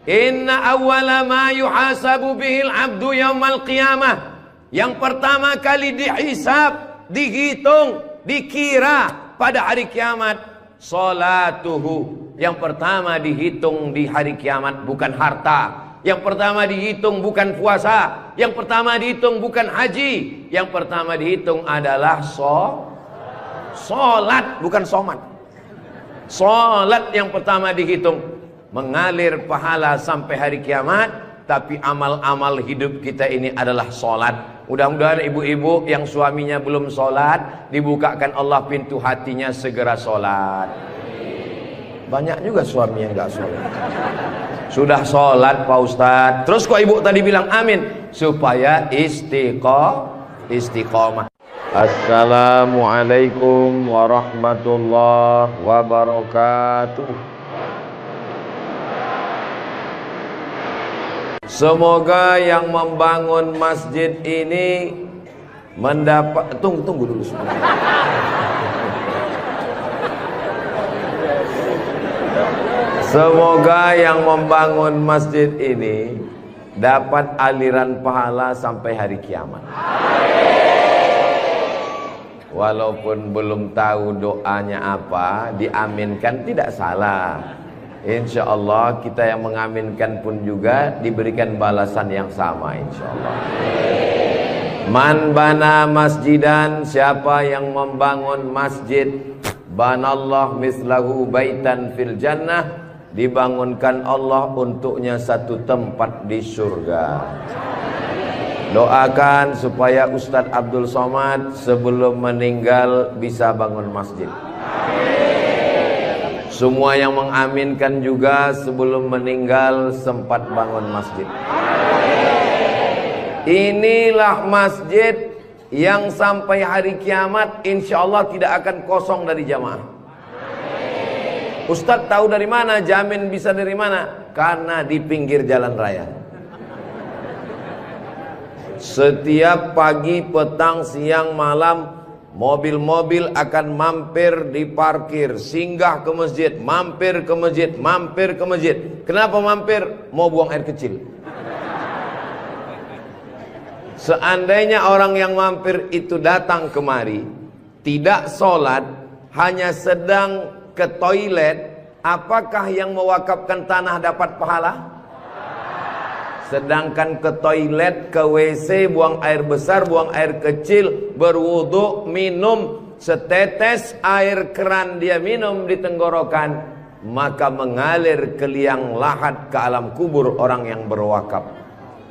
Inna awwala ma yuhasabu bihil abdu yaumal qiyamah. Yang pertama kali dihisab, dihitung, dikira pada hari kiamat, salatuhu. Yang pertama dihitung di hari kiamat bukan harta. Yang pertama dihitung bukan puasa. Yang pertama dihitung bukan haji. Yang pertama dihitung adalah solat, bukan somat. Solat yang pertama dihitung. Mengalir pahala sampai hari kiamat. Tapi amal-amal hidup kita ini adalah solat. Mudah-mudahan ibu-ibu yang suaminya belum solat, dibukakan Allah pintu hatinya segera solat. Banyak juga suami yang gak solat. Sudah sholat Pak Ustadz, terus kok ibu tadi bilang amin? Supaya istiqomah. Assalamualaikum warahmatullahi wabarakatuh. Semoga yang membangun masjid ini mendapat... Tunggu dulu sebentar. Semoga yang membangun masjid ini dapat aliran pahala sampai hari kiamat. Walaupun belum tahu doanya apa, diaminkan tidak salah. Insya Allah kita yang mengaminkan pun juga diberikan balasan yang sama insya Allah. Man bana masjidan, siapa yang membangun masjid, banallah mislahu baitan fil jannah, dibangunkan Allah untuknya satu tempat di surga. Doakan supaya Ustadz Abdul Somad sebelum meninggal bisa bangun masjid. Semua yang mengaminkan juga sebelum meninggal sempat bangun masjid. Inilah masjid yang sampai hari kiamat insya Allah tidak akan kosong dari jamaah. Ustadz tahu dari mana? Jamin bisa dari mana? Karena di pinggir jalan raya. Setiap pagi, petang, siang, malam, mobil-mobil akan mampir di parkir, singgah ke masjid, mampir ke masjid, mampir ke masjid. Kenapa mampir? Mau buang air kecil. Seandainya orang yang mampir itu datang kemari, tidak sholat, hanya sedang ke toilet, apakah yang mewakafkan tanah dapat pahala? Sedangkan ke toilet, ke WC, buang air besar, buang air kecil, berwudu, minum setetes air keran dia minum di tenggorokan, maka mengalir ke liang lahat ke alam kubur orang yang berwakaf.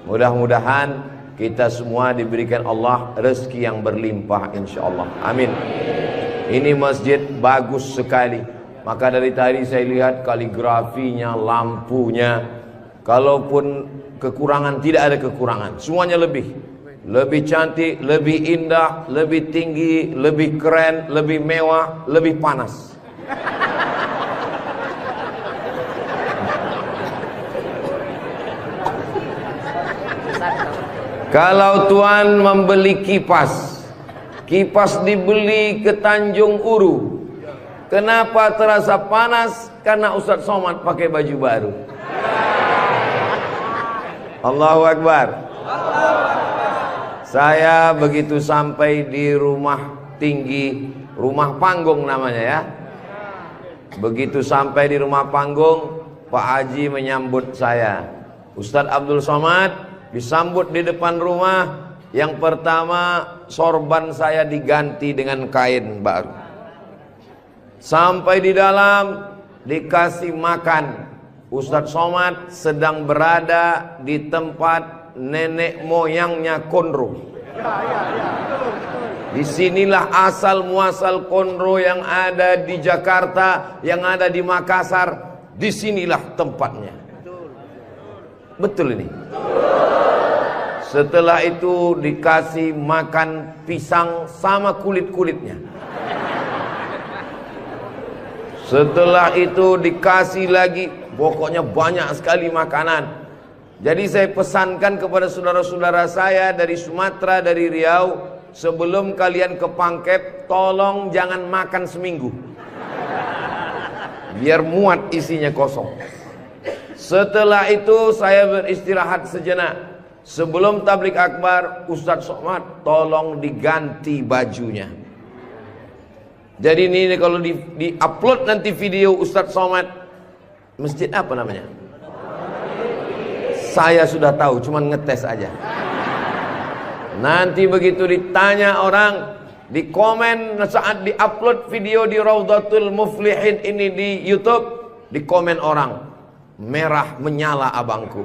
Mudah-mudahan kita semua diberikan Allah rezeki yang berlimpah insyaallah. Amin. Ini masjid bagus sekali. Maka dari tadi saya lihat kaligrafinya, lampunya. Kalaupun kekurangan, tidak ada kekurangan. Semuanya lebih cantik, lebih indah, lebih tinggi, lebih keren, lebih mewah, lebih panas. Kalau Tuan membeli kipas dibeli ke Tanjung Uru, kenapa terasa panas? Karena Ustadz Somad pakai baju baru. Allahu Akbar. Saya begitu sampai di rumah tinggi, rumah panggung namanya ya. Begitu sampai di rumah panggung, Pak Haji menyambut saya. Ustadz Abdul Somad disambut di depan rumah. Yang pertama, sorban saya diganti dengan kain baru. Sampai di dalam dikasih makan. Ustadz Somad sedang berada di tempat nenek moyangnya Konro. Disinilah asal muasal Konro yang ada di Jakarta, yang ada di Makassar. Disinilah tempatnya. Betul ini. Setelah itu dikasih makan pisang sama kulit-kulitnya. Setelah itu dikasih lagi, pokoknya banyak sekali makanan. Jadi saya pesankan kepada saudara-saudara saya dari Sumatera, dari Riau, sebelum kalian ke Pangkep, tolong jangan makan seminggu. Biar muat isinya kosong. Setelah itu saya beristirahat sejenak. Sebelum tablik akbar, Ustadz Somad tolong diganti bajunya. Jadi ini kalau di upload nanti video Ustadz Somad, masjid apa namanya? Saya sudah tahu, cuman ngetes aja. Nanti begitu ditanya orang, di komen saat di-upload video di Raudhatul Muflihin ini di YouTube, di komen orang, merah menyala abangku.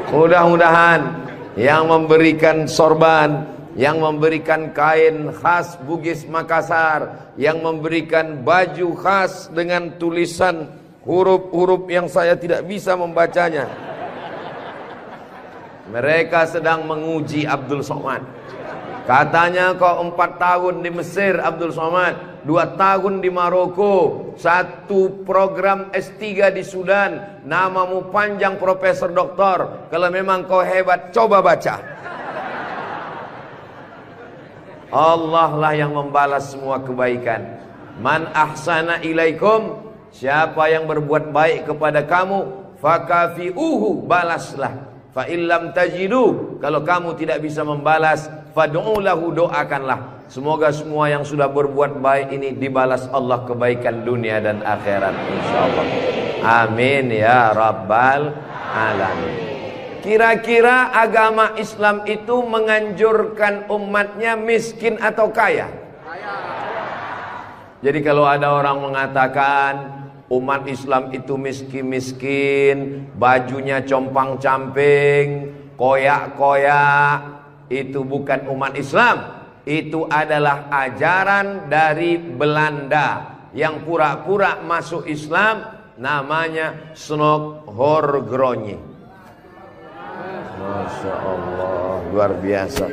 Mudah-mudahan yang memberikan sorban, yang memberikan kain khas Bugis Makassar, yang memberikan baju khas dengan tulisan huruf-huruf yang saya tidak bisa membacanya, mereka sedang menguji Abdul Somad. Katanya kau 4 tahun di Mesir Abdul Somad, 2 tahun di Maroko, 1 program S3 di Sudan, namamu panjang profesor doktor. Kalau memang kau hebat, coba baca. Allah lah yang membalas semua kebaikan. Man ahsana ilaikum, siapa yang berbuat baik kepada kamu, fakafi'uhu, balaslah. Fa illam tajidu, kalau kamu tidak bisa membalas, fad'u lahu, doakanlah. Semoga semua yang sudah berbuat baik ini dibalas Allah kebaikan dunia dan akhirat insyaallah. Amin ya rabbal alamin. Kira-kira agama Islam itu menganjurkan umatnya miskin atau kaya? Jadi kalau ada orang mengatakan umat Islam itu miskin-miskin, bajunya compang-camping, koyak-koyak, itu bukan umat Islam. Itu adalah ajaran dari Belanda yang pura-pura masuk Islam, namanya Snokhorgronni. Masya Allah, luar biasa.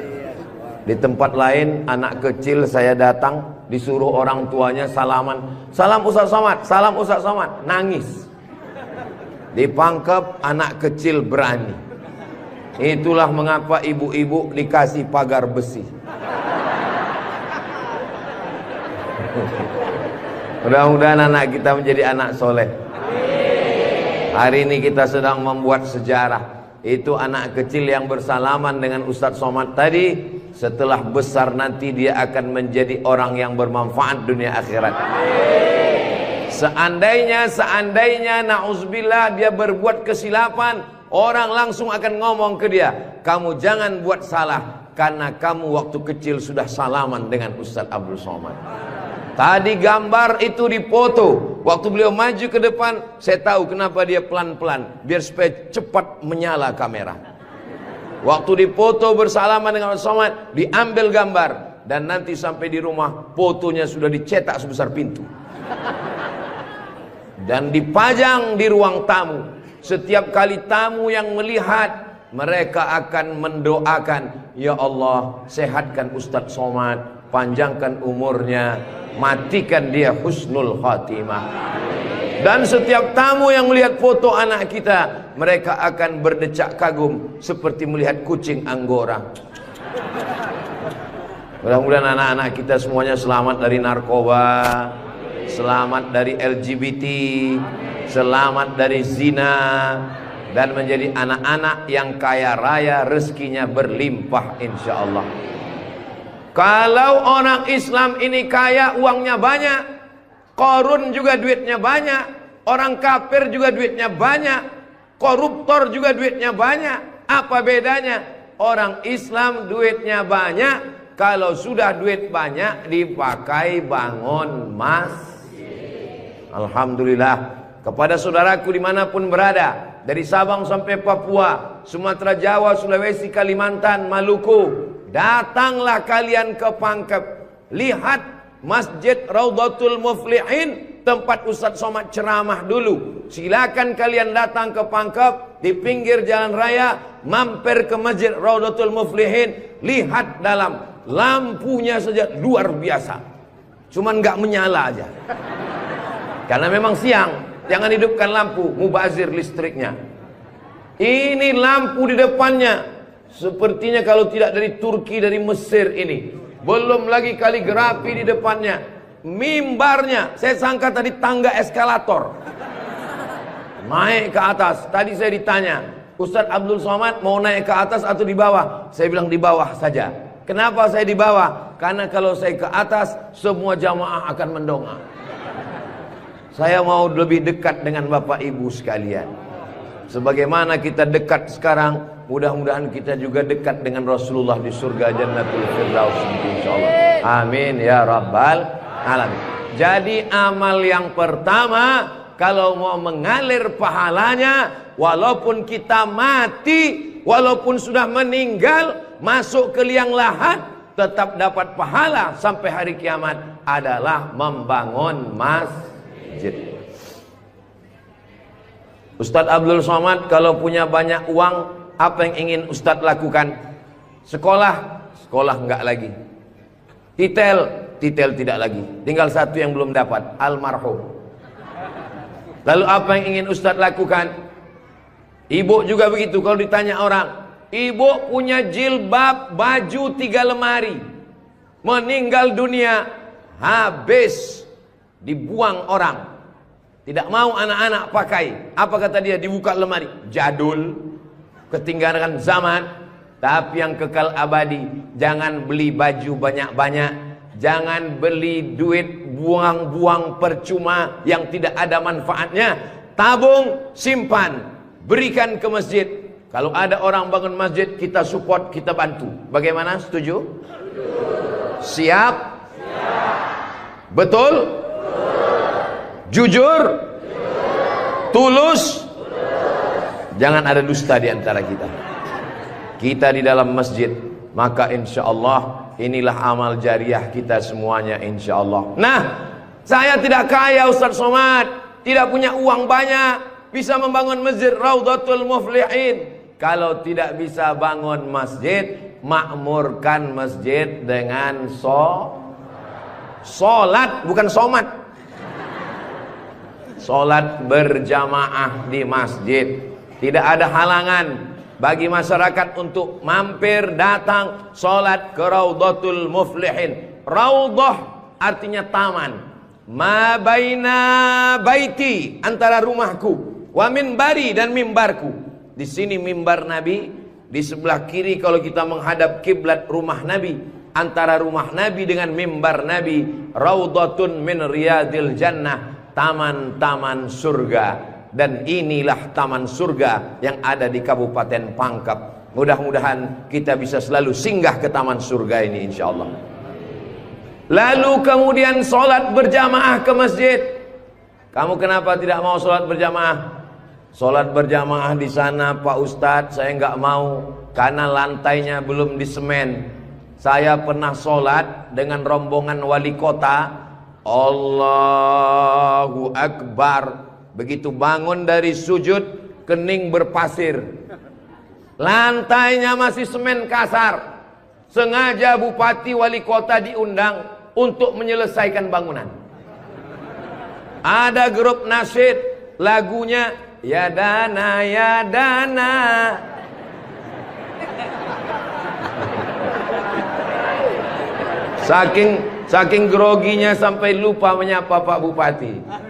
Di tempat lain anak kecil saya datang, disuruh orang tuanya salaman, salam Ustadz Somad, salam Ustadz Somad, nangis. Dipangkep, anak kecil berani. Itulah mengapa ibu-ibu dikasih pagar besi. Mudah-mudahan anak kita menjadi anak soleh. Hari ini kita sedang membuat sejarah. Itu anak kecil yang bersalaman dengan Ustadz Somad tadi, setelah besar nanti dia akan menjadi orang yang bermanfaat dunia akhirat. Seandainya na'udzubillah dia berbuat kesilapan, orang langsung akan ngomong ke dia, kamu jangan buat salah, karena kamu waktu kecil sudah salaman dengan Ustadz Abdul Somad. Tadi gambar itu dipoto. Waktu beliau maju ke depan, saya tahu kenapa dia pelan-pelan, biar supaya cepat menyala kamera. Waktu dipoto bersalaman dengan Ustadz Somad, diambil gambar, dan nanti sampai di rumah fotonya sudah dicetak sebesar pintu dan dipajang di ruang tamu. Setiap kali tamu yang melihat, mereka akan mendoakan, ya Allah, sehatkan Ustadz Somad, panjangkan umurnya, matikan dia husnul khatimah. Dan setiap tamu yang melihat foto anak kita, mereka akan berdecak kagum seperti melihat kucing Anggora. Mudah-mudahan anak-anak kita semuanya selamat dari narkoba, selamat dari LGBT, selamat dari zina, dan menjadi anak-anak yang kaya raya, rezekinya berlimpah insyaallah. Kalau orang Islam ini kaya, uangnya banyak, Qarun juga duitnya banyak, orang kafir juga duitnya banyak, koruptor juga duitnya banyak. Apa bedanya? Orang Islam duitnya banyak, kalau sudah duit banyak dipakai bangun masjid. Alhamdulillah. Kepada saudaraku dimanapun berada, dari Sabang sampai Papua, Sumatera, Jawa, Sulawesi, Kalimantan, Maluku, datanglah kalian ke Pangkep. Lihat Masjid Raudhatul Muflihin, tempat Ustadz Somad ceramah dulu. Silakan kalian datang ke Pangkep, di pinggir jalan raya, mampir ke Masjid Raudhatul Muflihin. Lihat dalam, lampunya saja luar biasa, cuman nggak menyala aja, karena memang siang. Jangan hidupkan lampu, mubazir listriknya. Ini lampu di depannya, sepertinya kalau tidak dari Turki, dari Mesir ini. Belum lagi kaligrafi di depannya. mimbarnya, saya sangka tadi tangga eskalator. Naik ke atas. Tadi saya ditanya, Ustadz Abdul Somad mau naik ke atas atau di bawah? Saya bilang di bawah saja. Kenapa saya di bawah? Karena kalau saya ke atas, semua jamaah akan mendongak. Saya mau lebih dekat dengan Bapak Ibu sekalian. Sebagaimana kita dekat sekarang, mudah-mudahan kita juga dekat dengan Rasulullah di surga Jannatul Firdaus, insyaallah. Amin ya rabbal alamin. Jadi amal yang pertama, kalau mau mengalir pahalanya, walaupun kita mati, walaupun sudah meninggal, masuk ke liang lahat, tetap dapat pahala sampai hari kiamat, adalah membangun masjid. Ustadz Abdul Somad kalau punya banyak uang, apa yang ingin Ustadz lakukan? Sekolah? Sekolah enggak lagi. Titel? Titel tidak lagi. Tinggal satu yang belum dapat, almarhum. Lalu apa yang ingin Ustadz lakukan? Ibu juga begitu. Kalau ditanya orang, ibu punya jilbab, baju 3 lemari, meninggal dunia, habis, dibuang orang. Tidak mau anak-anak pakai. Apa kata dia? Dibuka lemari. Jadul, ketinggalan zaman. Tapi yang kekal abadi, jangan beli baju banyak-banyak, jangan beli duit buang-buang percuma yang tidak ada manfaatnya. Tabung, simpan, berikan ke masjid. Kalau ada orang bangun masjid, kita support, kita bantu. Bagaimana? Setuju? Siap? Betul? Jujur? Tulus? Jangan ada dusta di antara kita. Kita di dalam masjid, maka insya Allah inilah amal jariah kita semuanya, insya Allah. Nah, saya tidak kaya Ustadz Somad, tidak punya uang banyak, bisa membangun masjid Raudhatul Muflihin. Kalau tidak bisa bangun masjid, makmurkan masjid dengan sholat, bukan somat. Sholat berjamaah di masjid. Tidak ada halangan bagi masyarakat untuk mampir datang sholat ke Raudhatul Muflihin. Raudhah artinya taman. Ma baina baiti, antara rumahku, wa minbari, dan mimbarku. Di sini mimbar Nabi, di sebelah kiri kalau kita menghadap kiblat rumah Nabi. Antara rumah Nabi dengan mimbar Nabi, Raudhatun min riyadil jannah, taman-taman surga. Dan inilah taman surga yang ada di Kabupaten Pangkep. Mudah-mudahan kita bisa selalu singgah ke taman surga ini, insya Allah. Lalu kemudian sholat berjamaah ke masjid. Kamu kenapa tidak mau sholat berjamaah? Sholat berjamaah di sana, Pak Ustadz, saya nggak mau karena lantainya belum disemen. Saya pernah sholat dengan rombongan wali kota. Allahu Akbar. Begitu bangun dari sujud, kening berpasir, lantainya masih semen kasar. Sengaja bupati wali kota diundang untuk menyelesaikan bangunan. Ada grup nasyid, lagunya ya dana ya dana. Saking groginya sampai lupa menyapa Pak Bupati.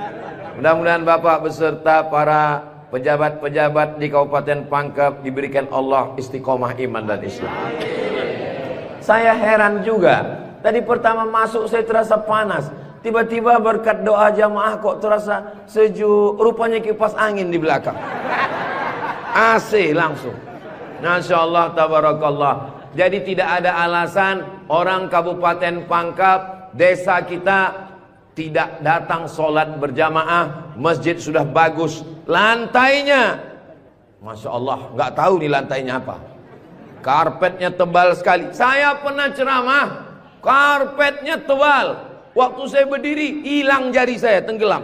Mudah-mudahan Bapak beserta para pejabat-pejabat di Kabupaten Pangkep diberikan Allah istiqomah iman dan Islam. Saya heran juga. Tadi pertama masuk saya terasa panas. Tiba-tiba berkat doa jamaah kok terasa sejuk. Rupanya kipas angin di belakang. AC langsung. Masya Allah, tabarakallah. Jadi tidak ada alasan orang Kabupaten Pangkep, desa kita, tidak datang sholat berjamaah. Masjid sudah bagus, lantainya Masya Allah, nggak tahu nih lantainya apa, karpetnya tebal sekali. Saya pernah ceramah, karpetnya tebal, waktu saya berdiri hilang jari saya, tenggelam.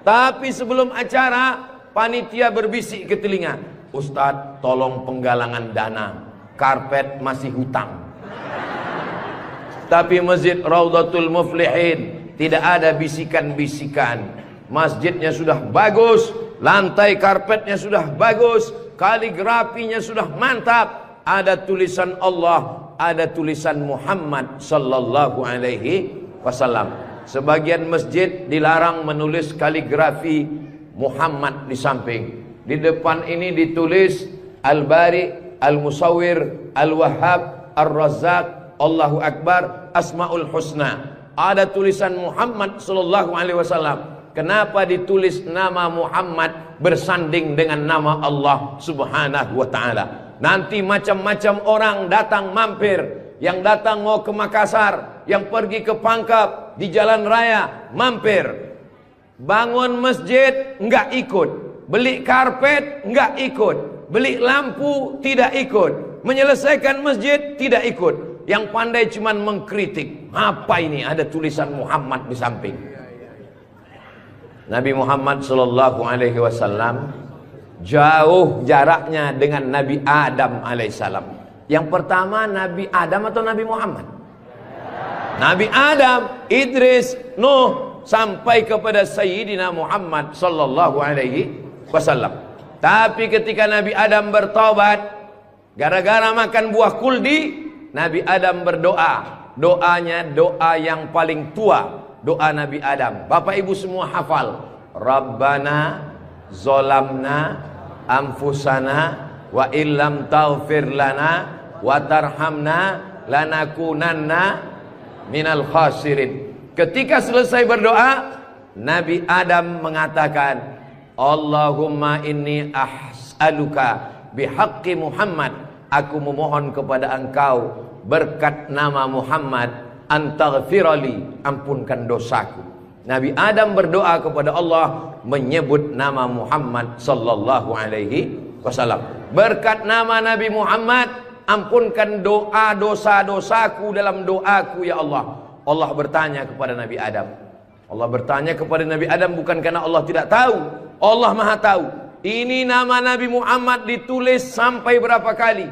Tapi sebelum acara, panitia berbisik ke telinga, Ustadz tolong penggalangan dana, karpet masih hutang. Tapi masjid Raudhatul Muflihin tidak ada bisikan-bisikan. Masjidnya sudah bagus, lantai karpetnya sudah bagus, kaligrafinya sudah mantap. Ada tulisan Allah, ada tulisan Muhammad sallallahu alaihi wasallam. Sebagian masjid dilarang menulis kaligrafi Muhammad di samping. Di depan ini ditulis Al-Bari, Al-Musawwir, Al-Wahhab, Ar-Razzaq, Allahu Akbar, Asmaul Husna. Ada tulisan Muhammad sallallahu alaihi wasallam. Kenapa ditulis nama Muhammad bersanding dengan nama Allah Subhanahu wa taala? Nanti macam-macam orang datang mampir. Yang datang mau ke Makassar, yang pergi ke Pangkep, di jalan raya mampir. Bangun masjid enggak ikut, beli karpet enggak ikut, beli lampu tidak ikut, menyelesaikan masjid tidak ikut. Yang pandai cuman mengkritik. Apa ini ada tulisan Muhammad di samping? Nabi Muhammad sallallahu alaihi wasallam jauh jaraknya dengan Nabi Adam alaihissalam. Yang pertama Nabi Adam atau Nabi Muhammad? Nabi Adam, Idris, Nuh, sampai kepada Sayyidina Muhammad sallallahu alaihi wasallam. Tapi ketika Nabi Adam bertobat gara-gara makan buah kuldi, Nabi Adam berdoa. Doanya doa yang paling tua, doa Nabi Adam. Bapak Ibu semua hafal. Rabbana zolamna anfusana wa illam taghfir lana wa tarhamna lanakunanna minal khasirin. Ketika selesai berdoa, Nabi Adam mengatakan, Allahumma inni as'aluka bihaqqi Muhammad, aku memohon kepada engkau berkat nama Muhammad, antaghfirali, ampunkan dosaku. Nabi Adam berdoa kepada Allah menyebut nama Muhammad sallallahu alaihi wasallam. Berkat nama Nabi Muhammad, ampunkan doa dosa-dosaku dalam doaku ya Allah. Allah bertanya kepada Nabi Adam. Allah bertanya kepada Nabi Adam bukan karena Allah tidak tahu. Allah Maha tahu. Ini nama Nabi Muhammad ditulis sampai berapa kali?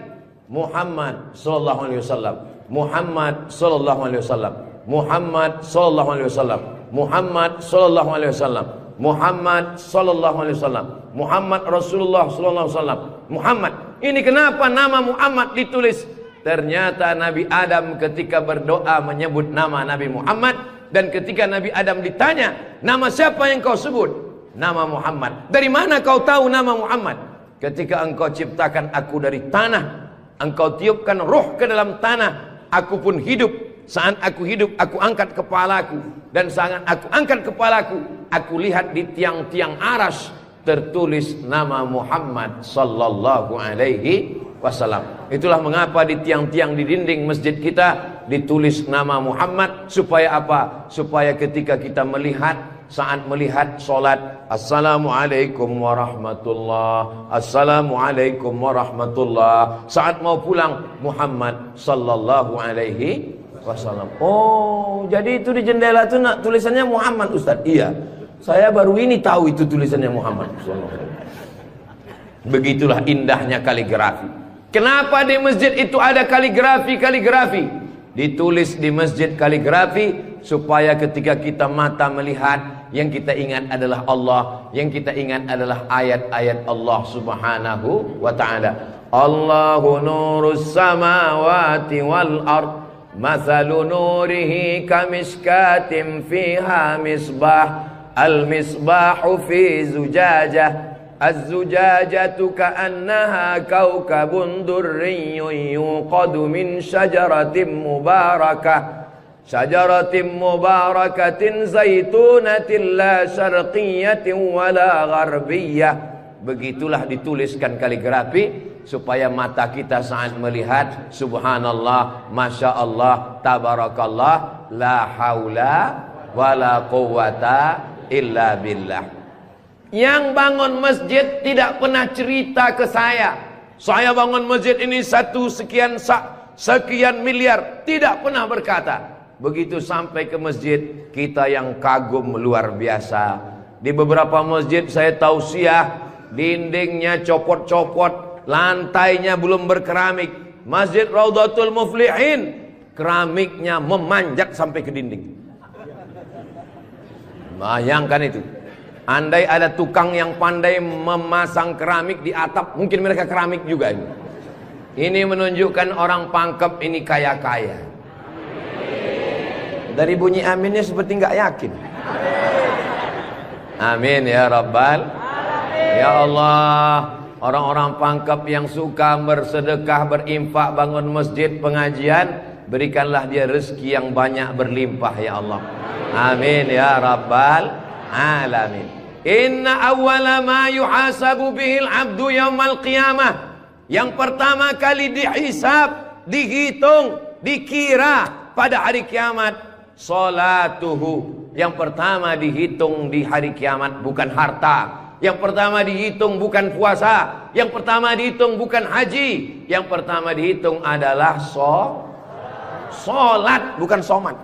Muhammad sallallahu alaihi wasallam. Muhammad sallallahu alaihi wasallam. Muhammad sallallahu alaihi wasallam. Muhammad sallallahu alaihi wasallam. Muhammad sallallahu alaihi wasallam. Muhammad Rasulullah sallallahu alaihi wasallam. Muhammad. Ini kenapa nama Muhammad ditulis? Ternyata Nabi Adam ketika berdoa menyebut nama Nabi Muhammad, dan ketika Nabi Adam ditanya, nama siapa yang kau sebut? Nama Muhammad. Dari mana kau tahu nama Muhammad? Ketika engkau ciptakan aku dari tanah, engkau tiupkan roh ke dalam tanah, aku pun hidup. Saat aku hidup, aku angkat kepalaku. Dan saat aku angkat kepalaku, aku lihat di tiang-tiang aras tertulis nama Muhammad sallallahu alaihi wasallam. Itulah mengapa di tiang-tiang di dinding masjid kita ditulis nama Muhammad. Supaya apa? Supaya ketika kita melihat, saat melihat solat, Assalamualaikum warahmatullah, Assalamualaikum warahmatullah. Saat mau pulang, Muhammad sallallahu alaihi wasallam. Oh, jadi itu di jendela itu tulisannya Muhammad, Ustaz. Iya, saya baru ini tahu itu tulisannya Muhammad. Begitulah indahnya kaligrafi. Kenapa di masjid itu ada kaligrafi? Ditulis di masjid kaligrafi supaya ketika kita mata melihat, yang kita ingat adalah Allah, yang kita ingat adalah ayat-ayat Allah Subhanahu wa taala. Allahu nurus samawati wal ard, mathalu nurihi kamishkatin fiha misbah, al-misbahu fi zujajah, az-zujajatu ka'annaha kawkabun durriyyun yuqadu min syajaratin mubarakatin zaitunatin la syarqiyatin wala gharbiyyah. Begitulah dituliskan kaligrafi supaya mata kita saat melihat, subhanallah, masya Allah, tabarakallah, la haula wala quwata illa billah. Yang bangun masjid tidak pernah cerita ke saya bangun masjid ini sekian miliar, tidak pernah berkata. Begitu sampai ke masjid, kita yang kagum luar biasa. Di beberapa masjid saya tausiah, dindingnya copot-copot, lantainya belum berkeramik. Masjid Raudhatul Muflihin, keramiknya memanjat sampai ke dinding. Bayangkan itu. Andai ada tukang yang pandai memasang keramik di atap, mungkin mereka keramik juga ini. Ini menunjukkan orang Pangkep ini kaya-kaya. Dari bunyi aminnya seperti nggak yakin. Amin ya Rabbal. Ya Allah, orang-orang pangkep yang suka bersedekah, berinfak, bangun masjid, pengajian, berikanlah dia rezeki yang banyak berlimpah ya Allah. Amin ya Rabbal alamin. Inna awwala ma yuhasabu bihil abdu yaumal qiyamah. Yang pertama kali dihisab, dihitung, dikira pada hari kiamat, salatuhu. Yang pertama dihitung di hari kiamat bukan harta. Yang pertama dihitung bukan puasa. Yang pertama dihitung bukan haji. Yang pertama dihitung adalah solat, bukan somat.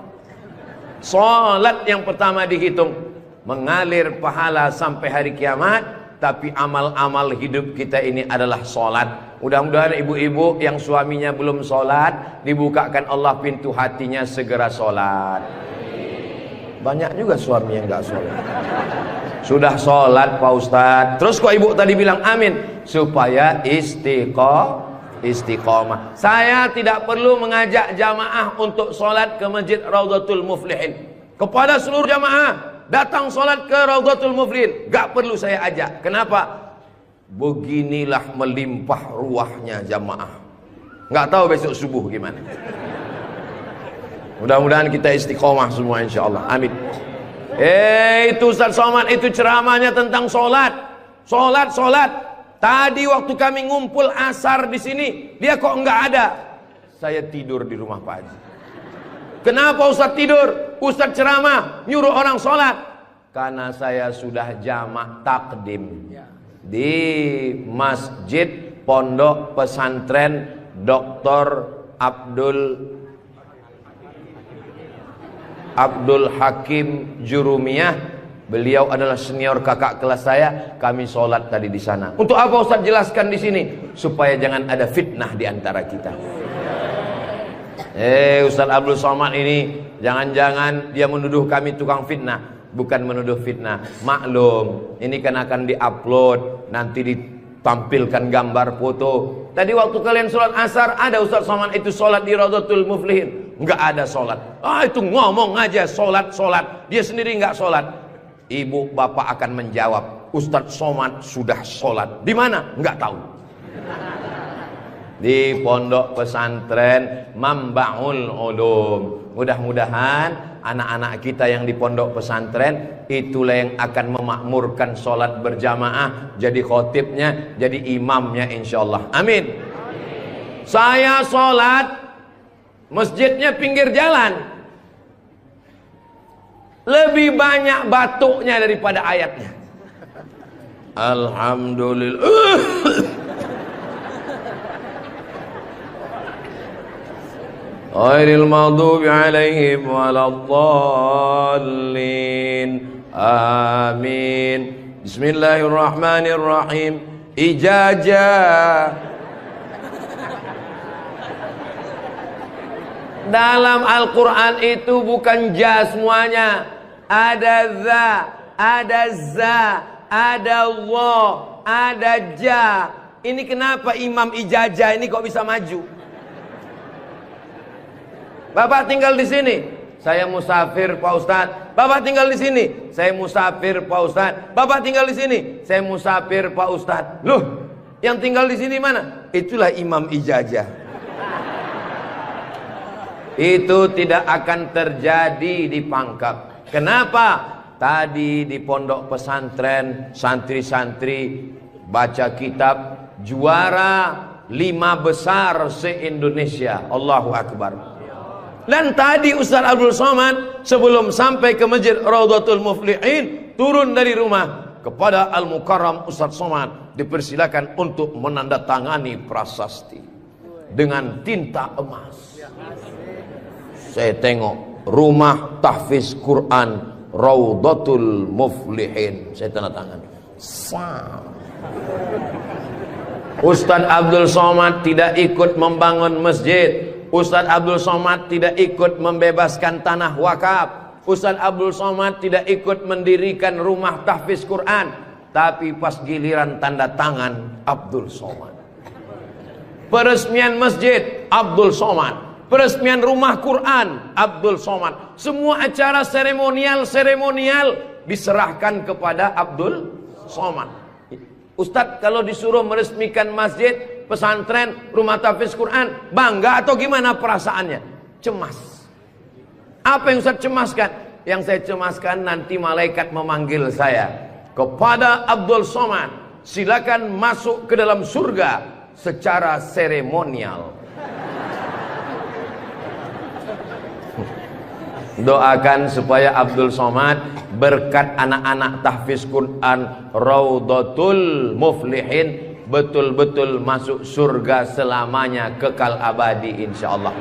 Solat yang pertama dihitung. Mengalir pahala sampai hari kiamat. Tapi amal-amal hidup kita ini adalah solat. Mudah-mudahan ibu-ibu yang suaminya belum solat, dibukakan Allah pintu hatinya segera solat. Banyak juga suami yang gak sholat. Sudah sholat Pak Ustadz, terus kok ibu tadi bilang amin? Supaya istiqomah. Saya tidak perlu mengajak jamaah untuk sholat ke Masjid Raudhatul Muflihin. Kepada seluruh jamaah, datang sholat ke Raudhatul Muflihin, gak perlu saya ajak. Kenapa? Beginilah melimpah ruahnya jamaah. Gak tahu besok subuh gimana. Mudah-mudahan kita istiqomah semua insyaallah. Amin. Itu Ustaz Somad itu ceramahnya tentang solat. Solat. Tadi waktu kami ngumpul asar di sini, dia kok enggak ada. Saya tidur di rumah Pak Haji. Kenapa Ustaz tidur? Ustaz ceramah nyuruh orang solat. Karena saya sudah jamak takdim di Masjid Pondok Pesantren Dr. Abdul Hakim Jurumiyah. Beliau adalah senior kakak kelas saya. Kami sholat tadi di sana. Untuk apa Ustaz jelaskan di sini? Supaya jangan ada fitnah di antara kita. Ustaz Abdul Somad ini jangan-jangan dia menuduh kami tukang fitnah. Bukan menuduh fitnah. Maklum, ini kan akan diupload, nanti ditampilkan gambar foto. Tadi waktu kalian sholat asar, ada Ustaz Somad itu sholat di Raudhatul Muflihin. Enggak ada sholat. Itu ngomong aja sholat. Dia sendiri enggak sholat. Ibu bapak akan menjawab, Ustadz Somad sudah sholat. Di mana? Enggak tahu. Di Pondok Pesantren Mambaul Ulum. Mudah-mudahan anak-anak kita yang di pondok pesantren itulah yang akan memakmurkan sholat berjamaah, jadi khotibnya, jadi imamnya insyaallah. Amin. Saya sholat, masjidnya pinggir jalan, lebih banyak batuknya daripada ayatnya. Alhamdulillah. Ghairil maghdubi alaihim waladdallin. Amin. Bismillahirrahmanirrahim. Ijazah. Dalam Al-Quran itu bukan ja semuanya. Ada za, ada za, ada Allah, ada ja. Ini kenapa Imam Ijazah ini kok bisa maju? Bapak tinggal di sini, saya musafir Pak Ustadz. Bapak tinggal di sini, saya musafir Pak Ustadz. Bapak tinggal di sini, saya musafir Pak Ustadz. Loh, yang tinggal di sini mana? Itulah Imam Ijazah. Itu tidak akan terjadi di Pangkep. Kenapa? Tadi di pondok pesantren santri-santri baca kitab juara 5 besar se-Indonesia. Allahu Akbar. Dan tadi Ustaz Abdul Somad sebelum sampai ke Masjid Raudhatul Muflihin turun dari rumah kepada Al-Mukarram Ustaz Somad dipersilakan untuk menandatangani prasasti dengan tinta emas. Saya tengok rumah tahfiz Quran Raudhatul Muflihin, saya tanda tangan. Ustaz Abdul Somad tidak ikut membangun masjid. Ustaz Abdul Somad tidak ikut membebaskan tanah wakaf. Ustaz Abdul Somad tidak ikut mendirikan rumah tahfiz Quran. Tapi pas giliran tanda tangan Abdul Somad, peresmian masjid Abdul Somad, Peresmian rumah Quran Abdul Somad. Semua acara seremonial diserahkan kepada Abdul Somad. Ustadz kalau disuruh meresmikan masjid, pesantren, rumah tahfiz Quran, bangga atau gimana perasaannya? Cemas. Apa yang Ustadz cemaskan? Yang saya cemaskan nanti malaikat memanggil saya, kepada Abdul Somad, silakan masuk ke dalam surga secara seremonial. Doakan supaya Abdul Somad berkat anak-anak tahfiz Quran Raudhatul Muflihin betul-betul masuk surga selamanya, kekal abadi insyaallah.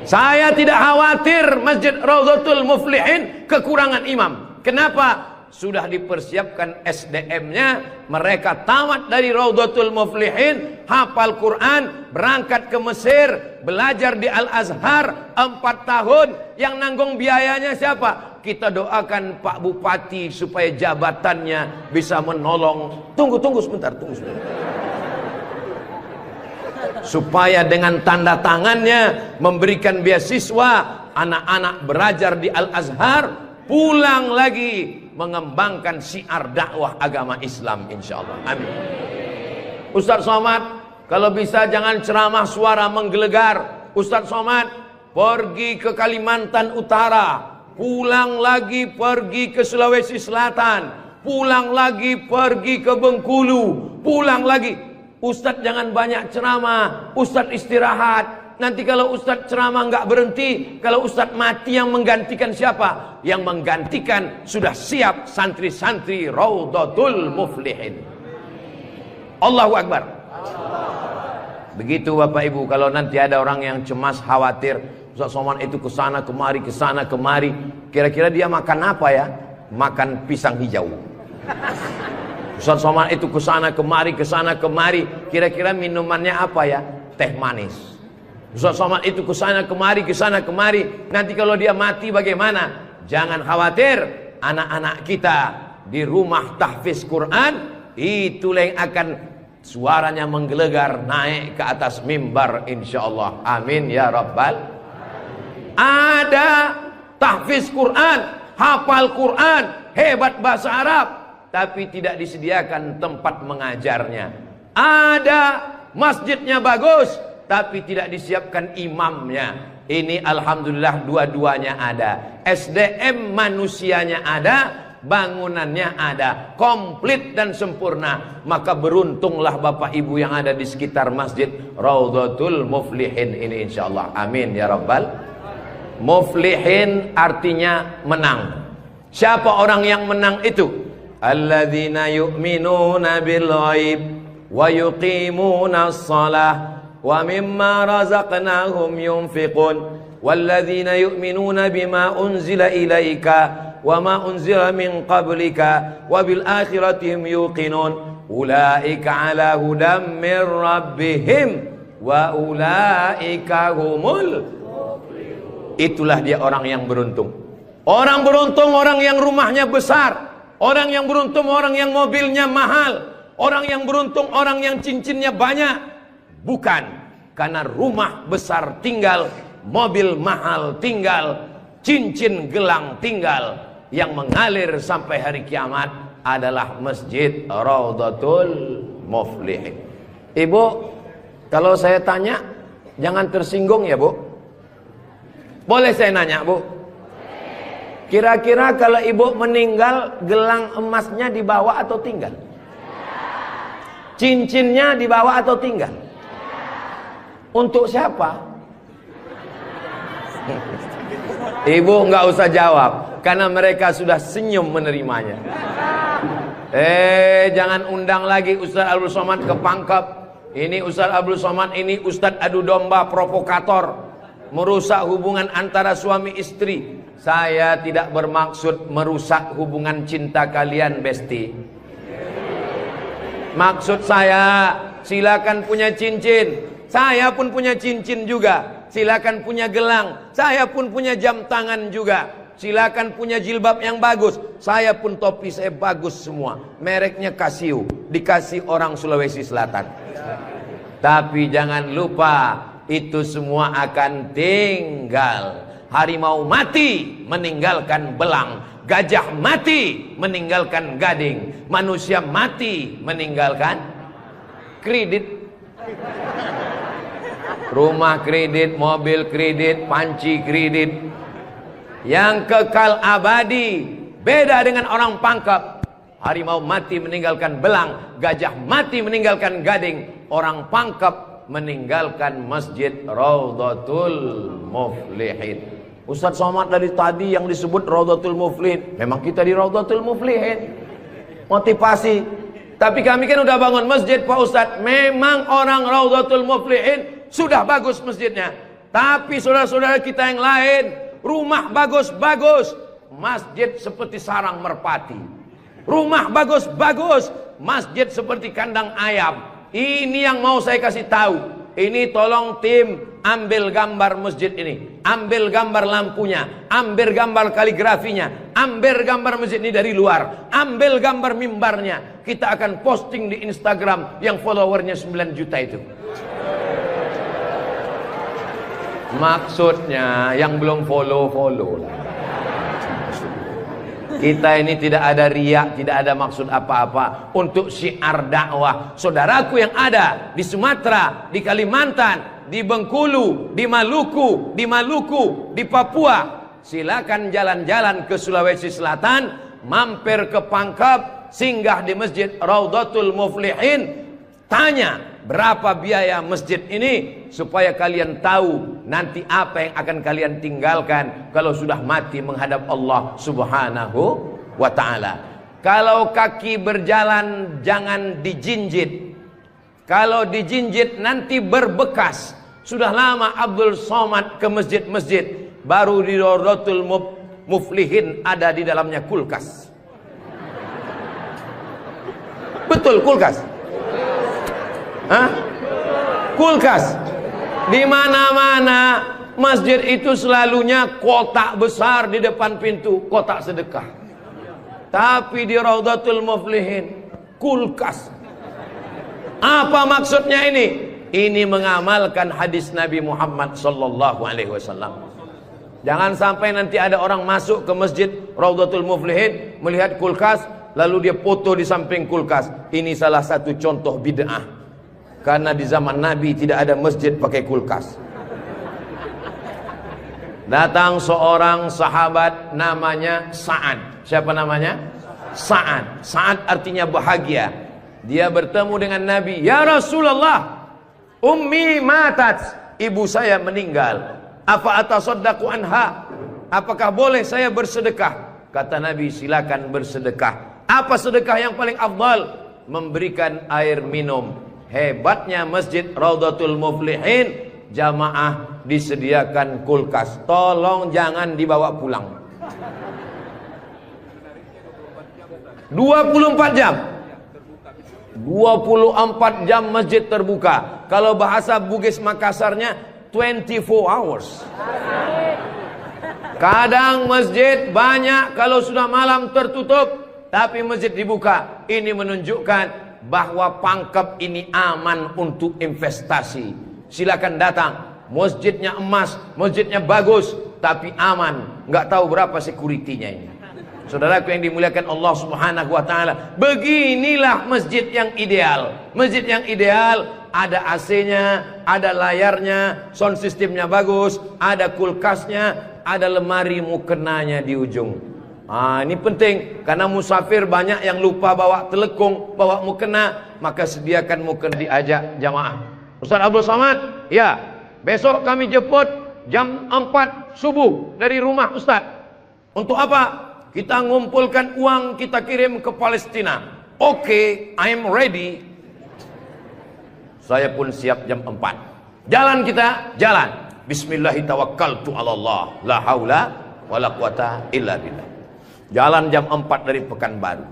Saya tidak khawatir Masjid Raudhatul Muflihin kekurangan imam. Kenapa? Sudah dipersiapkan SDM-nya. Mereka tamat dari Raudhatul Muflihin, hafal Quran, berangkat ke Mesir, belajar di Al-Azhar 4 tahun. Yang nanggung biayanya siapa? Kita doakan Pak Bupati supaya jabatannya bisa menolong. Tunggu sebentar. Supaya dengan tanda tangannya memberikan beasiswa, anak-anak belajar di Al-Azhar, pulang lagi mengembangkan syiar dakwah agama Islam insyaallah. Amin. Ustadz Somad, kalau bisa jangan ceramah suara menggelegar. Ustadz Somad pergi ke Kalimantan Utara, pulang lagi pergi ke Sulawesi Selatan, pulang lagi pergi ke Bengkulu, pulang lagi. Ustadz jangan banyak ceramah, Ustadz istirahat. Nanti kalau Ustadz ceramah nggak berhenti, kalau Ustadz mati yang menggantikan siapa? Yang menggantikan sudah siap santri-santri Raudhatul Muflihin. Allahu Akbar. Begitu Bapak Ibu, kalau nanti ada orang yang cemas, khawatir, Ustadz Somad itu kesana kemari, kira-kira dia makan apa ya? Makan pisang hijau. Ustadz Somad itu kesana kemari, kira-kira minumannya apa ya? Teh manis. Ustadz Somad itu kesana kemari, nanti kalau dia mati bagaimana? Jangan khawatir, anak-anak kita di rumah tahfiz Quran itulah yang akan suaranya menggelegar naik ke atas mimbar insyaallah. Amin ya rabbal. Ada tahfiz Quran, hafal Quran, hebat bahasa Arab, tapi tidak disediakan tempat mengajarnya. Ada masjidnya bagus, tapi tidak disiapkan imamnya. Ini alhamdulillah dua-duanya ada. SDM manusianya ada, bangunannya ada, komplit dan sempurna. Maka beruntunglah Bapak Ibu yang ada di sekitar Masjid Raudhatul Muflihin ini insyaallah. Amin ya rabbal. Muflihin artinya menang. Siapa orang yang menang itu? Alladzina yu'minuna bil ghaib wa yuqimuna shalah wa mimma razaqnahum yunfiqun walladzina yu'minuna bima unzila ilaika wa ma unzila min qablika wa bil akhirati hum yuqinun ulaika ala hudam min rabbihim wa ulaika humul muflihun. Itulah dia orang yang beruntung. Orang beruntung orang yang rumahnya besar. Orang yang beruntung orang yang mobilnya mahal. Orang yang beruntung orang yang cincinnya banyak. Bukan karena rumah besar tinggal, mobil mahal tinggal, cincin gelang tinggal. Yang mengalir sampai hari kiamat adalah Masjid Raudhatul Muflihin. Ibu, kalau saya tanya jangan tersinggung ya Bu. Boleh saya nanya Bu? Kira-kira kalau ibu meninggal, gelang emasnya dibawa atau tinggal? Cincinnya dibawa atau tinggal? Untuk siapa? Ibu nggak usah jawab, karena mereka sudah senyum menerimanya. Jangan undang lagi Ustadz Abdul Somad ke Pangkep. Ini Ustadz Abdul Somad ini Ustadz adu domba provokator, merusak hubungan antara suami istri. Saya tidak bermaksud merusak hubungan cinta kalian, Besti. Maksud saya, silakan punya cincin. Saya pun punya cincin juga. Silakan punya gelang. Saya pun punya jam tangan juga. Silakan punya jilbab yang bagus. Saya pun topi saya bagus semua. Mereknya Casio. Dikasih orang Sulawesi Selatan. Tapi jangan lupa, itu semua akan tinggal. Harimau mati meninggalkan belang, gajah mati meninggalkan gading, manusia mati meninggalkan kredit. Rumah kredit, mobil kredit, panci kredit. Yang kekal abadi beda dengan orang pangkep. Harimau mati meninggalkan belang, gajah mati meninggalkan gading, orang pangkep meninggalkan masjid Raudhatul Muflihin. Ustaz Somad dari tadi yang disebut Raudhatul Muflihin, memang kita di Raudhatul Muflihin. Motivasi. Tapi kami kan udah bangun masjid Pak Ustaz. Memang orang Raudhatul Muflihin sudah bagus masjidnya. Tapi saudara-saudara kita yang lain, rumah bagus-bagus, masjid seperti sarang merpati. Rumah bagus-bagus, masjid seperti kandang ayam. Ini yang mau saya kasih tahu. Ini tolong tim ambil gambar masjid ini, ambil gambar lampunya, ambil gambar kaligrafinya, ambil gambar masjid ini dari luar, ambil gambar mimbarnya. Kita akan posting di Instagram yang followernya 9 juta itu. Maksudnya yang belum follow lah. Kita ini tidak ada riak, tidak ada maksud apa-apa. Untuk syiar dakwah saudaraku yang ada di Sumatera, di Kalimantan, di Bengkulu, di Maluku, di Papua, silakan jalan-jalan ke Sulawesi Selatan, mampir ke Pangkep, singgah di masjid Raudhatul Muflihin, tanya berapa biaya masjid ini, supaya kalian tahu nanti apa yang akan kalian tinggalkan kalau sudah mati menghadap Allah Subhanahu wa ta'ala. Kalau kaki berjalan jangan dijinjit. Kalau dijinjit nanti berbekas. Sudah lama Abdul Somad ke masjid-masjid, baru di Raudhatul Muflihin ada di dalamnya kulkas. Betul kulkas? Hah? Kulkas. Di mana-mana masjid itu selalunya kotak besar di depan pintu, kotak sedekah. Tapi di Raudhatul Muflihin kulkas. Apa maksudnya ini? Ini mengamalkan hadis Nabi Muhammad sallallahu alaihi wasallam. Jangan sampai nanti ada orang masuk ke masjid Raudhatul Muflihin melihat kulkas, lalu dia foto di samping kulkas. Ini salah satu contoh bid'ah. Karena di zaman Nabi tidak ada masjid pakai kulkas. Datang seorang sahabat namanya Sa'ad. Siapa namanya? Sa'ad. Sa'ad artinya bahagia. Dia bertemu dengan Nabi. Ya Rasulullah, ummi matat, ibu saya meninggal. Apa atasaddaqu anha? Apakah boleh saya bersedekah? Kata Nabi, silakan bersedekah. Apa sedekah yang paling afdal? Memberikan air minum. Hebatnya masjid Raudhatul Muflihin, jamaah disediakan kulkas. Tolong jangan dibawa pulang. 24 jam 24 jam masjid terbuka. Kalau bahasa Bugis Makassarnya 24 hours. Kadang masjid banyak, kalau sudah malam tertutup, tapi masjid dibuka. Ini menunjukkan bahwa Pangkep ini aman untuk investasi. Silakan datang. Masjidnya emas, masjidnya bagus, tapi aman. Nggak tahu berapa security-nya ini. Saudaraku yang dimuliakan Allah Subhanahu wa ta'ala, beginilah masjid yang ideal. Masjid yang ideal, ada AC-nya, ada layarnya, sound systemnya bagus, ada kulkasnya, ada lemari mukenanya di ujung. Ini penting, karena musafir banyak yang lupa bawa telekung, bawa mukena, maka sediakan mukena. Diajak jamaah. Ustaz Abdul Somad, ya, besok kami jemput jam 4 subuh dari rumah Ustaz. Untuk apa? Kita ngumpulkan uang, kita kirim ke Palestina. Oke, I'm ready. Saya pun siap jam 4. Jalan kita, jalan. Bismillahirrahmanirrahim. La haula wala quwata illa billah. Jalan jam 4 dari Pekanbaru.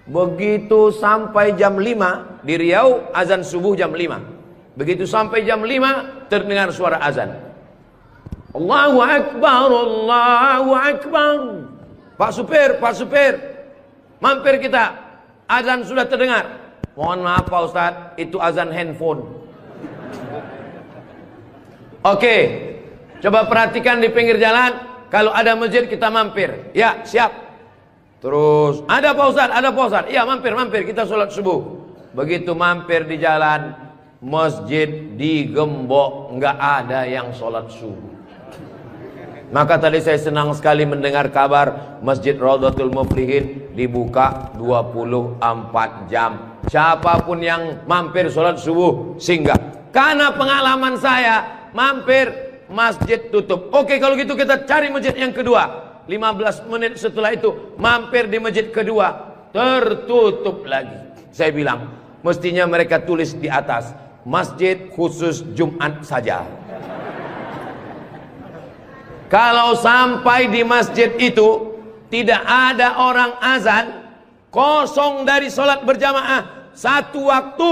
Begitu sampai jam 5 di Riau, azan subuh jam 5. Begitu sampai jam 5 terdengar suara azan. Allahu Akbar, Allahu Akbar. Pak supir, mampir kita. Azan sudah terdengar. Mohon maaf Pak Ustaz, itu azan handphone. Oke, coba perhatikan di pinggir jalan, kalau ada masjid kita mampir. Ya, siap. Terus, ada Pak Ustadz, ada Pak Ustadz. Iya, mampir, kita sholat subuh. Begitu mampir di jalan, masjid digembok, nggak ada yang sholat subuh. Maka tadi saya senang sekali mendengar kabar Masjid Raudhatul Muflihin dibuka 24 jam. Siapapun yang mampir sholat subuh singgah. Karena pengalaman saya, mampir masjid tutup. Oke, kalau gitu kita cari masjid yang kedua. 15 menit setelah itu mampir di masjid kedua, tertutup lagi. Saya bilang, mestinya mereka tulis di atas, masjid khusus Jumat saja. Kalau sampai di masjid itu tidak ada orang azan, kosong dari sholat berjamaah satu waktu,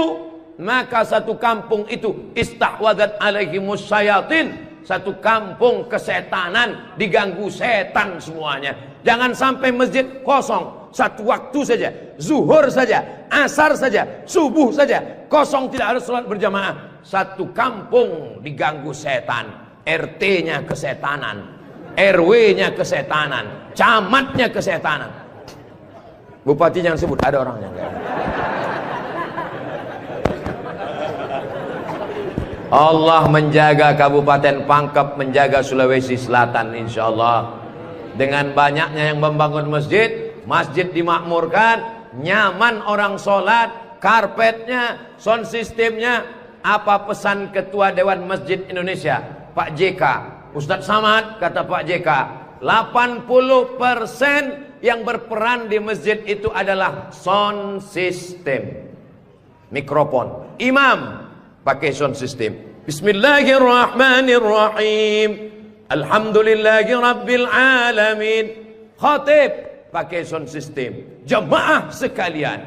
maka satu kampung itu istahwadat alaihimus syayatin. Satu kampung kesetanan, diganggu setan semuanya. Jangan sampai masjid kosong satu waktu saja, zuhur saja, asar saja, subuh saja, kosong, tidak harus sholat berjamaah. Satu kampung diganggu setan. RT-nya kesetanan, RW-nya kesetanan, camatnya kesetanan. Bupati jangan sebut, ada orangnya. Allah menjaga Kabupaten Pangkep, menjaga Sulawesi Selatan, insya Allah. Dengan banyaknya yang membangun masjid, masjid dimakmurkan, nyaman orang sholat, karpetnya, sound systemnya. Apa pesan Ketua Dewan Masjid Indonesia, Pak JK, Ustadz Samad, kata Pak JK, 80% yang berperan di masjid itu adalah sound system, mikrofon. Imam pakai sound system, Bismillahirrahmanirrahim, Alhamdulillahi Rabbil Alamin. Khatib pakai sound system. Jemaah sekalian,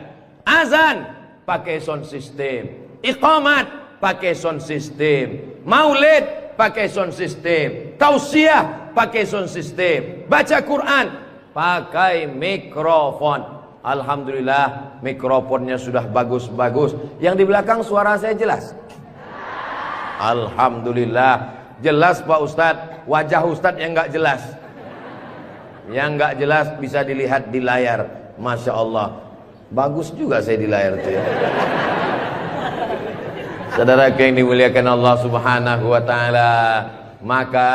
azan pakai sound system, iqamat pakai sound system, maulid pakai sound system, tausiah pakai sound system, baca Quran pakai mikrofon. Alhamdulillah, mikrofonnya sudah bagus-bagus. Yang di belakang suara saya jelas? Alhamdulillah, jelas Pak Ustadz. Wajah Ustadz yang nggak jelas, yang nggak jelas bisa dilihat di layar. Masya Allah, bagus juga saya di layar itu ya. Saudara yang dimuliakan Allah Subhanahu wa Ta'ala, maka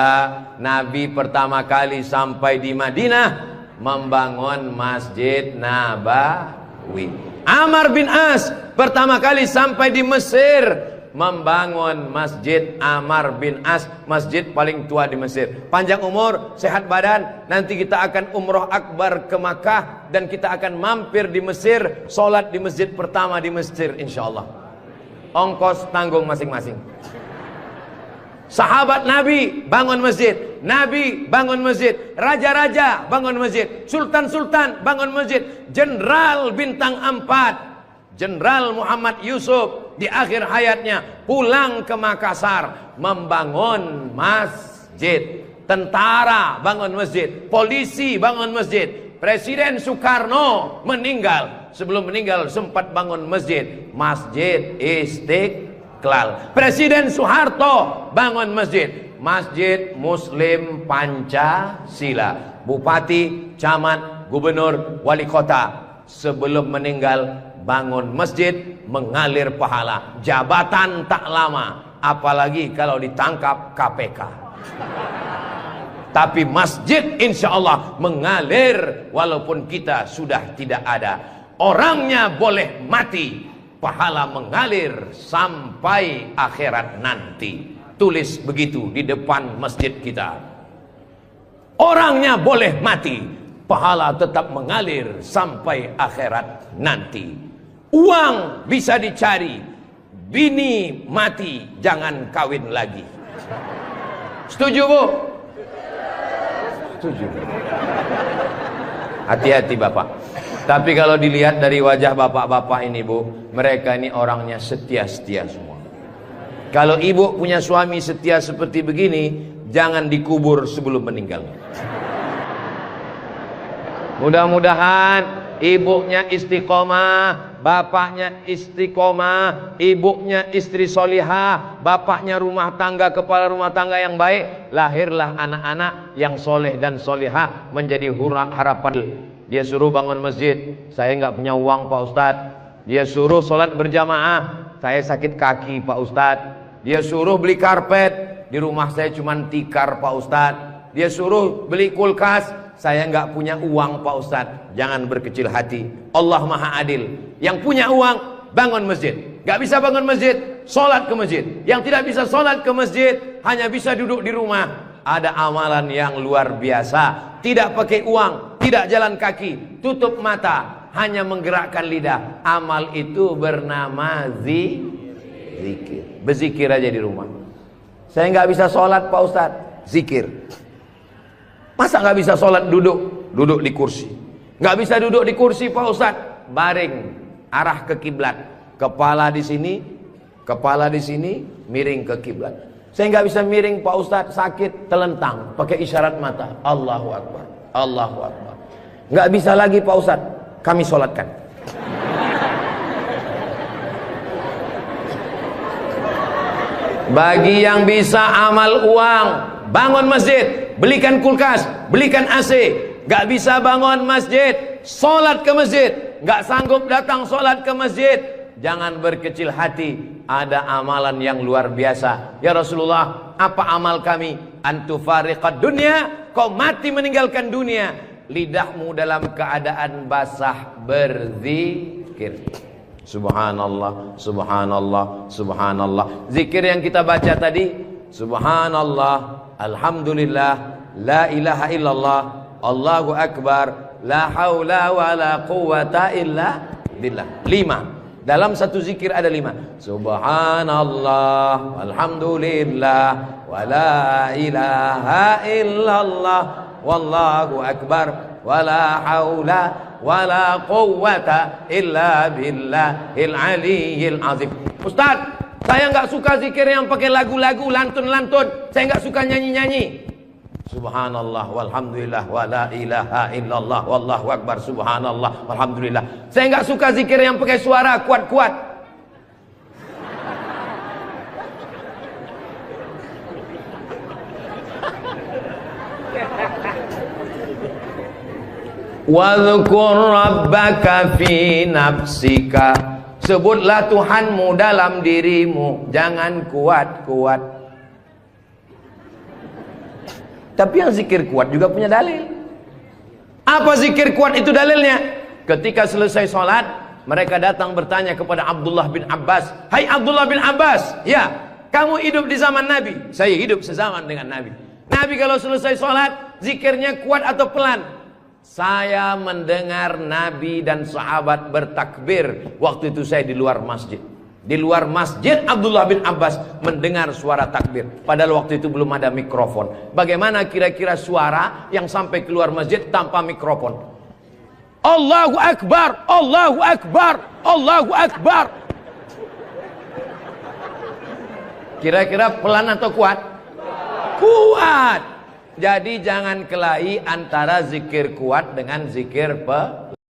Nabi pertama kali sampai di Madinah membangun Masjid Nabawi. Amr bin As pertama kali sampai di Mesir membangun Masjid Amr bin As, masjid paling tua di Mesir. Panjang umur, sehat badan, nanti kita akan umroh akbar ke Makkah dan kita akan mampir di Mesir, sholat di masjid pertama di Mesir insyaallah. Ongkos tanggung masing-masing. Sahabat Nabi bangun masjid, Nabi bangun masjid, raja-raja bangun masjid, sultan-sultan bangun masjid, jenderal bintang 4, Jenderal Muhammad Yusuf di akhir hayatnya pulang ke Makassar membangun masjid. Tentara bangun masjid, polisi bangun masjid. Presiden Soekarno meninggal, sebelum meninggal sempat bangun masjid, Masjid Istiqlal. Presiden Soeharto bangun masjid, Masjid Muslim Pancasila. Bupati, camat, gubernur, wali kota sebelum meninggal bangun masjid, mengalir pahala. Jabatan tak lama, apalagi kalau ditangkap KPK. Tapi masjid insya Allah mengalir walaupun kita sudah tidak ada. Orangnya boleh mati, pahala mengalir sampai akhirat nanti. Tulis begitu di depan masjid kita. Orangnya boleh mati, pahala tetap mengalir sampai akhirat nanti. Uang bisa dicari, bini mati jangan kawin lagi. Setuju Bu? Setuju. Hati-hati Bapak. Tapi kalau dilihat dari wajah bapak-bapak ini Bu, mereka ini orangnya setia-setia semua. Kalau ibu punya suami setia seperti begini, jangan dikubur sebelum meninggal. Mudah-mudahan ibunya istiqomah, bapaknya istiqomah, ibunya istri solihah, bapaknya rumah tangga, kepala rumah tangga yang baik, lahirlah anak-anak yang soleh dan solihah menjadi harapan. Dia suruh bangun masjid, saya nggak punya uang Pak Ustadz. Dia suruh sholat berjamaah, saya sakit kaki Pak Ustadz. Dia suruh beli karpet, di rumah saya cuma tikar Pak Ustadz. Dia suruh beli kulkas, saya nggak punya uang Pak Ustadz. Jangan berkecil hati, Allah Maha Adil. Yang punya uang bangun masjid, nggak bisa bangun masjid, sholat ke masjid. Yang tidak bisa sholat ke masjid, hanya bisa duduk di rumah. Ada amalan yang luar biasa, tidak pakai uang, tidak jalan kaki, tutup mata, hanya menggerakkan lidah. Amal itu bernama zikir. Berzikir aja di rumah. Saya nggak bisa sholat Pak Ustadz, zikir. Masa nggak bisa sholat duduk di kursi? Nggak bisa duduk di kursi Pak Ustadz, baring, arah ke kiblat, kepala di sini, miring ke kiblat. Saya nggak bisa miring Pak Ustadz, sakit, telentang, pakai isyarat mata, Allahu Akbar, Allahu Akbar. Nggak bisa lagi Pak Ustadz, kami sholatkan. Bagi yang bisa amal uang, bangun masjid, belikan kulkas, belikan AC. Gak bisa bangun masjid, sholat ke masjid. Gak sanggup datang sholat ke masjid, jangan berkecil hati. Ada amalan yang luar biasa. Ya Rasulullah, apa amal kami? Antufariqad dunya, kau mati meninggalkan dunia, lidahmu dalam keadaan basah berzikir. Subhanallah, subhanallah, subhanallah. Zikir yang kita baca tadi, subhanallah, alhamdulillah, la ilaha illallah, Allahu akbar, la haula wa la quwata illa billah. 5. Dalam satu zikir ada 5. Subhanallah, alhamdulillah, wa la ilaha illallah, wallahu akbar, wa la haula wala quwwata illa billahil aliyyil azim. Ustaz, saya nggak suka zikir yang pakai lagu-lagu, lantun-lantun. Saya nggak suka nyanyi-nyanyi. Subhanallah walhamdulillah wala ilaha illallah wallahu akbar, subhanallah walhamdulillah. Saya nggak suka zikir yang pakai suara kuat-kuat. Wadhkur rabbaka fi nafsika, sebutlah Tuhanmu dalam dirimu, jangan kuat-kuat. Tapi yang zikir kuat juga punya dalil. Apa zikir kuat itu dalilnya? Ketika selesai sholat, mereka datang bertanya kepada Abdullah bin Abbas, "Hai Abdullah bin Abbas, ya, kamu hidup di zaman Nabi?" "Saya hidup sezaman dengan Nabi." "Nabi kalau selesai sholat, zikirnya kuat atau pelan?" "Saya mendengar Nabi dan sahabat bertakbir waktu itu saya di luar masjid." Di luar masjid Abdullah bin Abbas mendengar suara takbir. Padahal waktu itu belum ada mikrofon. Bagaimana kira-kira suara yang sampai keluar masjid tanpa mikrofon? Allahu Akbar, Allahu Akbar, Allahu Akbar. Kira-kira pelan atau kuat? Kuat. Jadi jangan kelahi antara zikir kuat dengan zikir